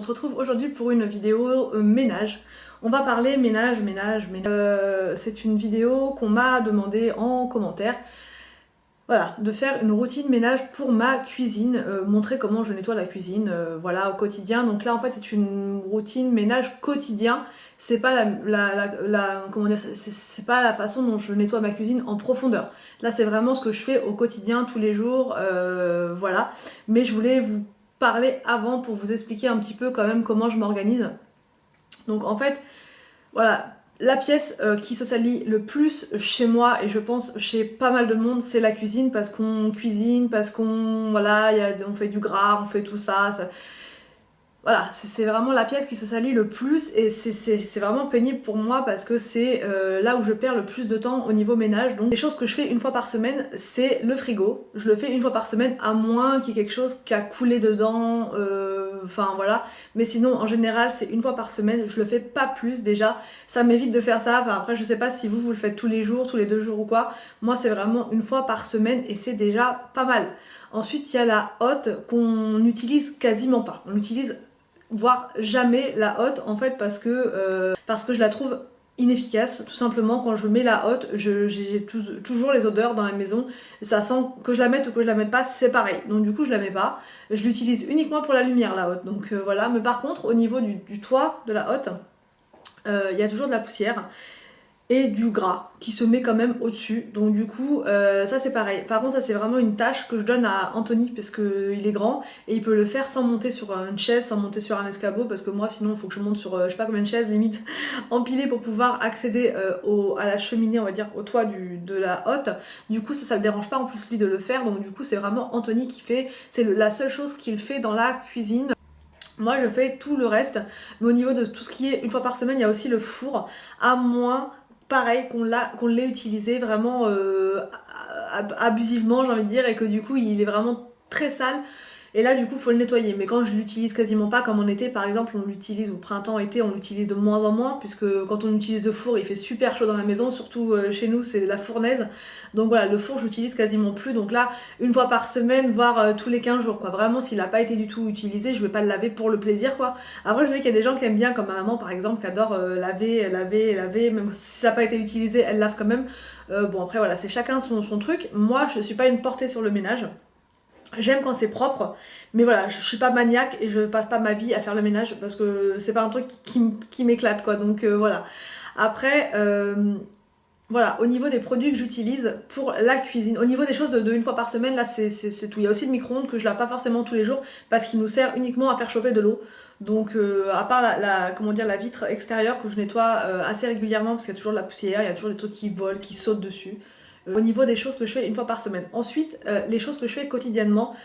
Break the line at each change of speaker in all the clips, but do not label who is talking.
se retrouve aujourd'hui pour une vidéo ménage. On va parler ménage. C'est une vidéo qu'on m'a demandé en commentaire. Voilà, de faire une routine ménage pour ma cuisine, montrer comment je nettoie la cuisine, voilà, au quotidien. Donc là, en fait, c'est une routine ménage quotidien. C'est pas comment dire, c'est pas la façon dont je nettoie ma cuisine en profondeur. Là, c'est vraiment ce que je fais au quotidien, tous les jours, voilà. Mais je voulais vous parler avant pour vous expliquer un petit peu quand même comment je m'organise. Donc en fait, voilà. La pièce qui se salit le plus chez moi et je pense chez pas mal de monde, c'est la cuisine parce qu'on cuisine, parce qu'on voilà, on fait du gras, on fait tout ça. Voilà, c'est vraiment la pièce qui se salit le plus et c'est vraiment pénible pour moi parce que c'est là où je perds le plus de temps au niveau ménage. Donc les choses que je fais une fois par semaine, c'est le frigo. Je le fais une fois par semaine à moins qu'il y ait quelque chose qui a coulé dedans, enfin voilà. Mais sinon en général c'est une fois par semaine, je le fais pas plus déjà. Ça m'évite de faire ça, enfin après je sais pas si vous le faites tous les jours, tous les 2 jours ou quoi. Moi c'est vraiment une fois par semaine et c'est déjà pas mal. Ensuite il y a la hotte qu'on n'utilise quasiment pas. On utilise voire jamais la hotte en fait parce que je la trouve inefficace. Tout simplement quand je mets la hotte, j'ai toujours les odeurs dans la maison, ça sent que je la mette ou que je la mette pas, c'est pareil. Donc du coup je la mets pas, je l'utilise uniquement pour la lumière la hotte. Donc voilà, mais par contre au niveau du toit de la hotte, il y a toujours de la poussière et du gras qui se met quand même au-dessus. Donc du coup, ça c'est pareil. Par contre, ça c'est vraiment une tâche que je donne à Anthony parce qu'il est grand et il peut le faire sans monter sur une chaise, sans monter sur un escabeau parce que moi sinon il faut que je monte sur je sais pas combien de chaises limite empilées pour pouvoir accéder à la cheminée, on va dire, au toit de la hotte. Du coup ça le dérange pas en plus lui de le faire. Donc du coup c'est vraiment Anthony qui fait, c'est la seule chose qu'il fait dans la cuisine. Moi je fais tout le reste, mais au niveau de tout ce qui est une fois par semaine, il y a aussi le four, à moins pareil qu'on l'ait utilisé vraiment abusivement j'ai envie de dire et que du coup il est vraiment très sale et là du coup faut le nettoyer. Mais quand je l'utilise quasiment pas, comme en été par exemple, on l'utilise au printemps été, on l'utilise de moins en moins puisque quand on utilise le four il fait super chaud dans la maison, surtout chez nous c'est la fournaise. Donc voilà, le four je l'utilise quasiment plus, donc là une fois par semaine voire tous les 15 jours quoi. Vraiment s'il a pas été du tout utilisé, je vais pas le laver pour le plaisir quoi. Après je sais qu'il y a des gens qui aiment bien, comme ma maman par exemple, qui adore laver, même si ça n'a pas été utilisé elle lave quand même. Bon après voilà, c'est chacun son truc. Moi je suis pas une portée sur le ménage. J'aime quand c'est propre, mais voilà, je suis pas maniaque et je passe pas ma vie à faire le ménage parce que c'est pas un truc qui m'éclate quoi. Donc voilà. Après, voilà, au niveau des produits que j'utilise pour la cuisine, au niveau des choses de une fois par semaine, là c'est tout. Il y a aussi le micro-ondes que je lave pas forcément tous les jours parce qu'il nous sert uniquement à faire chauffer de l'eau. Donc à part comment dire, la vitre extérieure que je nettoie assez régulièrement parce qu'il y a toujours de la poussière, il y a toujours des trucs qui volent, qui sautent dessus. Au niveau des choses que je fais une fois par semaine. Ensuite, les choses que je fais quotidiennement,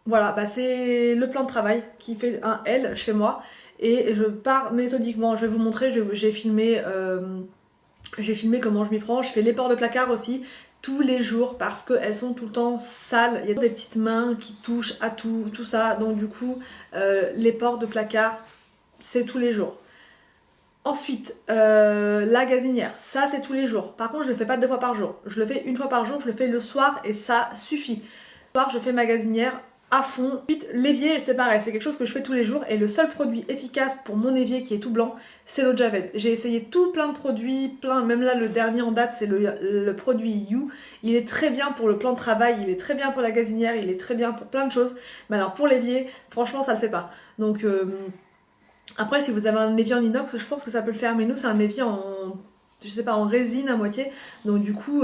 voilà, bah c'est le plan de travail qui fait un L chez moi et je pars méthodiquement. Je vais vous montrer, j'ai filmé comment je m'y prends. Je fais les portes de placard aussi tous les jours parce qu'elles sont tout le temps sales. Il y a des petites mains qui touchent à tout ça. Donc du coup, les portes de placard, c'est tous les jours. Ensuite, la gazinière, ça c'est tous les jours. Par contre, je le fais pas 2 fois par jour. Je le fais une fois par jour, je le fais le soir et ça suffit. Le soir, je fais ma gazinière à fond. Ensuite, l'évier, c'est pareil, c'est quelque chose que je fais tous les jours et le seul produit efficace pour mon évier qui est tout blanc, c'est l'eau de Javel. J'ai essayé tout plein de produits, même là le dernier en date, c'est le produit You. Il est très bien pour le plan de travail, il est très bien pour la gazinière, il est très bien pour plein de choses. Mais alors pour l'évier, franchement, ça le fait pas. Donc après, si vous avez un évier en inox, je pense que ça peut le faire, mais nous c'est un évier je sais pas, en résine à moitié, donc du coup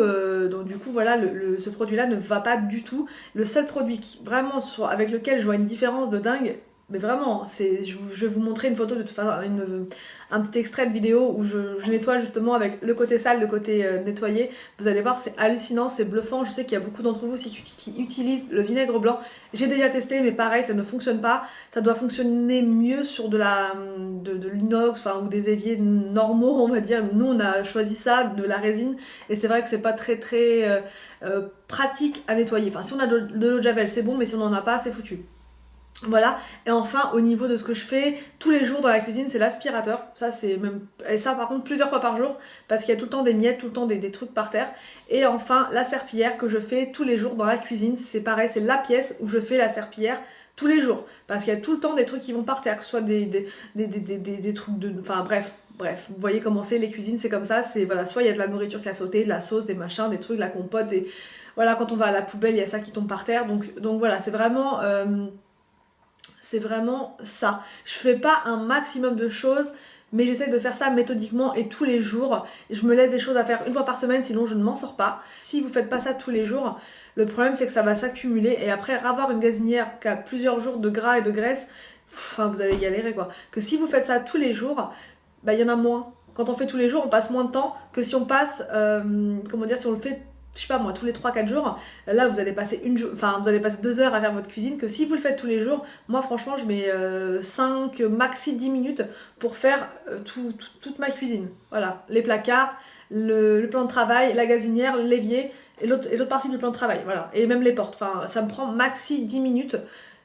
voilà, ce produit là ne va pas du tout. Le seul produit vraiment avec lequel je vois une différence de dingue, mais vraiment, je vais vous montrer une photo un petit extrait de vidéo où je nettoie justement avec le côté sale, le côté nettoyé. Vous allez voir, c'est hallucinant, c'est bluffant. Je sais qu'il y a beaucoup d'entre vous aussi qui utilisent le vinaigre blanc. J'ai déjà testé, mais pareil, ça ne fonctionne pas. Ça doit fonctionner mieux sur de l'inox, ou des éviers normaux, on va dire. Nous, on a choisi ça, de la résine, et c'est vrai que c'est pas très pratique à nettoyer. Enfin, si on a de l'eau de Javel, c'est bon, mais si on n'en a pas, c'est foutu. Voilà, et enfin au niveau de ce que je fais tous les jours dans la cuisine, c'est l'aspirateur. Ça c'est même, et ça par contre plusieurs fois par jour parce qu'il y a tout le temps des miettes, tout le temps des trucs par terre. Et enfin la serpillière que je fais tous les jours dans la cuisine, c'est pareil, c'est la pièce où je fais la serpillière tous les jours, parce qu'il y a tout le temps des trucs qui vont par terre, que ce soit des trucs de... Enfin bref, vous voyez comment c'est, les cuisines c'est comme ça, c'est voilà, soit il y a de la nourriture qui a sauté, de la sauce, des machins, des trucs, de la compote, et voilà, quand on va à la poubelle, il y a ça qui tombe par terre, donc voilà, c'est vraiment ça. Je fais pas un maximum de choses, mais j'essaie de faire ça méthodiquement et tous les jours. Je me laisse des choses à faire une fois par semaine, sinon je ne m'en sors pas. Si vous faites pas ça tous les jours, le problème c'est que ça va s'accumuler et après avoir une gazinière qui a plusieurs jours de gras et de graisse, enfin vous allez galérer quoi. Que si vous faites ça tous les jours, bah il y en a moins. Quand on fait tous les jours, on passe moins de temps que si on passe, comment dire, si on le fait, je sais pas moi, tous les 3-4 jours, là vous allez passer vous allez passer 2 heures à faire votre cuisine, que si vous le faites tous les jours, moi franchement je mets 5, maxi 10 minutes pour faire toute ma cuisine. Voilà, les placards, le plan de travail, la gazinière, l'évier et l'autre partie du plan de travail, voilà, et même les portes, enfin ça me prend maxi 10 minutes,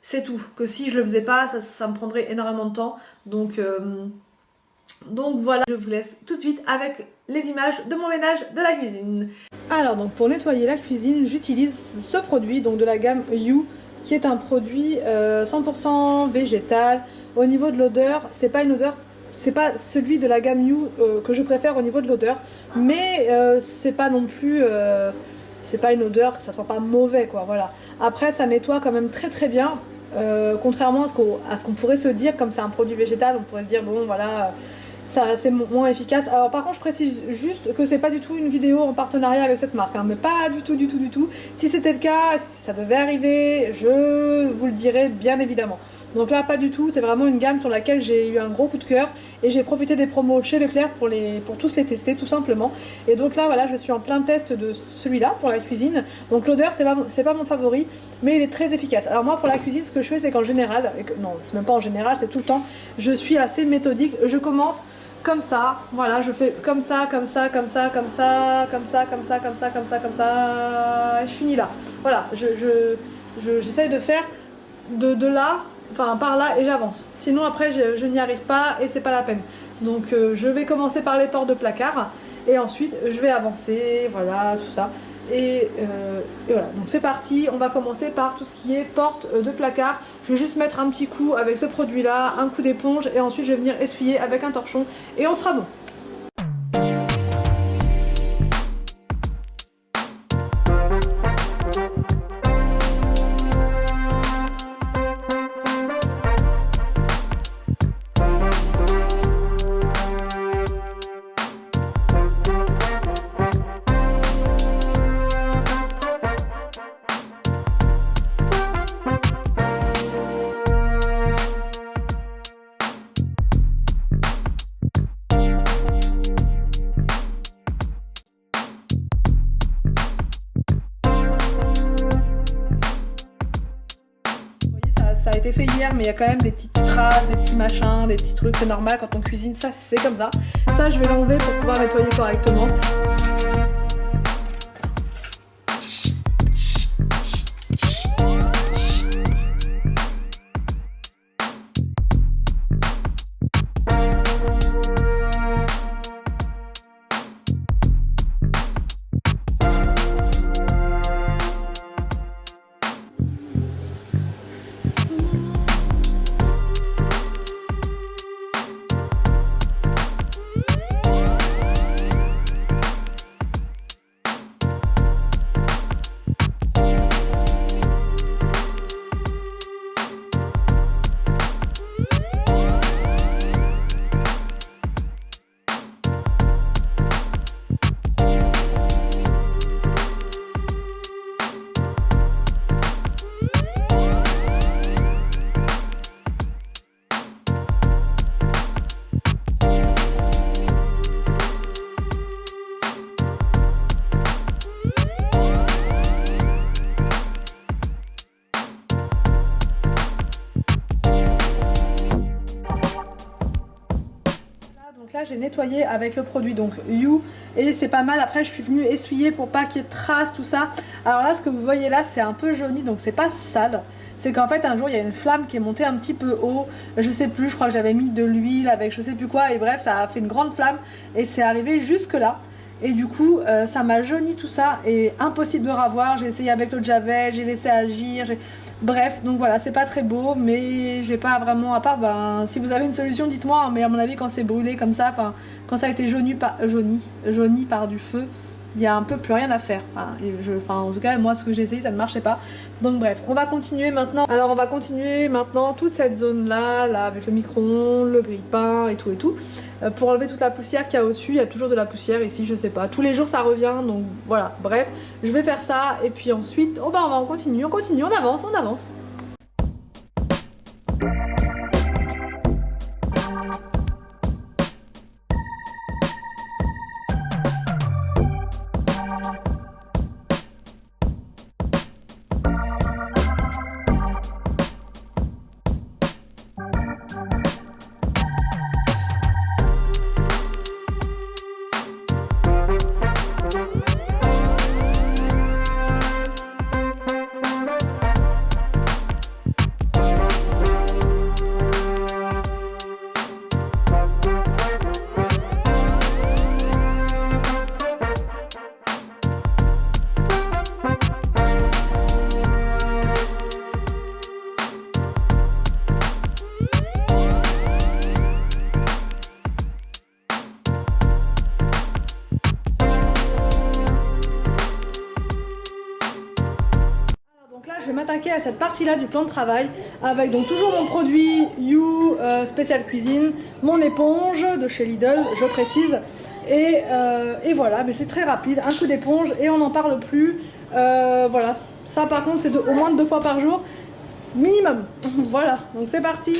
c'est tout, que si je le faisais pas, ça me prendrait énormément de temps, donc voilà, je vous laisse tout de suite avec les images de mon ménage de la cuisine. Alors donc pour nettoyer la cuisine, j'utilise ce produit donc de la gamme You, qui est un produit 100% végétal. Au niveau de l'odeur, c'est pas une odeur, c'est pas celui de la gamme You que je préfère au niveau de l'odeur, mais c'est pas non plus, c'est pas une odeur, ça sent pas mauvais quoi, voilà. Après ça nettoie quand même très très bien, contrairement à ce qu'on pourrait se dire, comme c'est un produit végétal, on pourrait se dire bon voilà, ça c'est moins efficace. Alors par contre je précise juste que c'est pas du tout une vidéo en partenariat avec cette marque, hein, mais pas du tout. Si c'était le cas, si ça devait arriver, je vous le dirai bien évidemment. Donc là pas du tout, c'est vraiment une gamme sur laquelle j'ai eu un gros coup de cœur et j'ai profité des promos chez Leclerc pour tous les tester tout simplement. Et donc là voilà, je suis en plein test de celui-là pour la cuisine. Donc l'odeur c'est pas mon favori, mais il est très efficace. Alors moi pour la cuisine, ce que je fais c'est qu'en général, non c'est même pas en général, c'est tout le temps, je suis assez méthodique. Je commence comme ça, voilà, je fais comme ça, et je finis là. Voilà, j'essaye de faire de là, enfin par là, et j'avance. Sinon après je n'y arrive pas et c'est pas la peine. Donc je vais commencer par les portes de placard et ensuite je vais avancer, voilà, tout ça. Et voilà, donc c'est parti, on va commencer par tout ce qui est porte de placard. Je vais juste mettre un petit coup avec ce produit là, un coup d'éponge, et ensuite je vais venir essuyer avec un torchon et on sera bon. Ça a été fait hier, mais il y a quand même des petites traces, des petits machins, des petits trucs, c'est normal quand on cuisine, ça c'est comme ça. Ça je vais l'enlever pour pouvoir nettoyer correctement. Là j'ai nettoyé avec le produit donc You et c'est pas mal. Après je suis venue essuyer pour pas qu'il y ait de traces, tout ça. Alors là ce que vous voyez là c'est un peu jauni, donc c'est pas sale. C'est qu'en fait un jour il y a une flamme qui est montée un petit peu haut, je sais plus, je crois que j'avais mis de l'huile avec je sais plus quoi, et bref ça a fait une grande flamme et c'est arrivé jusque là. et du coup ça m'a jauni tout ça et impossible de ravoir. J'ai essayé avec l'eau de javel, j'ai laissé agir, bref, donc voilà, c'est pas très beau, mais j'ai pas vraiment, à part, ben, si vous avez une solution dites-moi, hein, mais à mon avis quand c'est brûlé comme ça, quand ça a été jauni par du feu, il y a un peu plus rien à faire. En tout cas moi ce que j'ai essayé ça ne marchait pas. Donc bref, on va continuer maintenant. Alors on va continuer maintenant toute cette zone là avec le micro-ondes, le grille-pain et tout, pour enlever toute la poussière qu'il y a au-dessus. Il y a toujours de la poussière ici, je sais pas, tous les jours ça revient, donc voilà, bref, je vais faire ça et puis ensuite on continue, on avance. Je vais m'attaquer à cette partie là du plan de travail avec donc toujours mon produit You Spécial Cuisine, mon éponge de chez Lidl, je précise, et voilà, mais c'est très rapide, un coup d'éponge et on n'en parle plus. Voilà, ça par contre c'est au moins 2 fois par jour minimum. Voilà, donc c'est parti.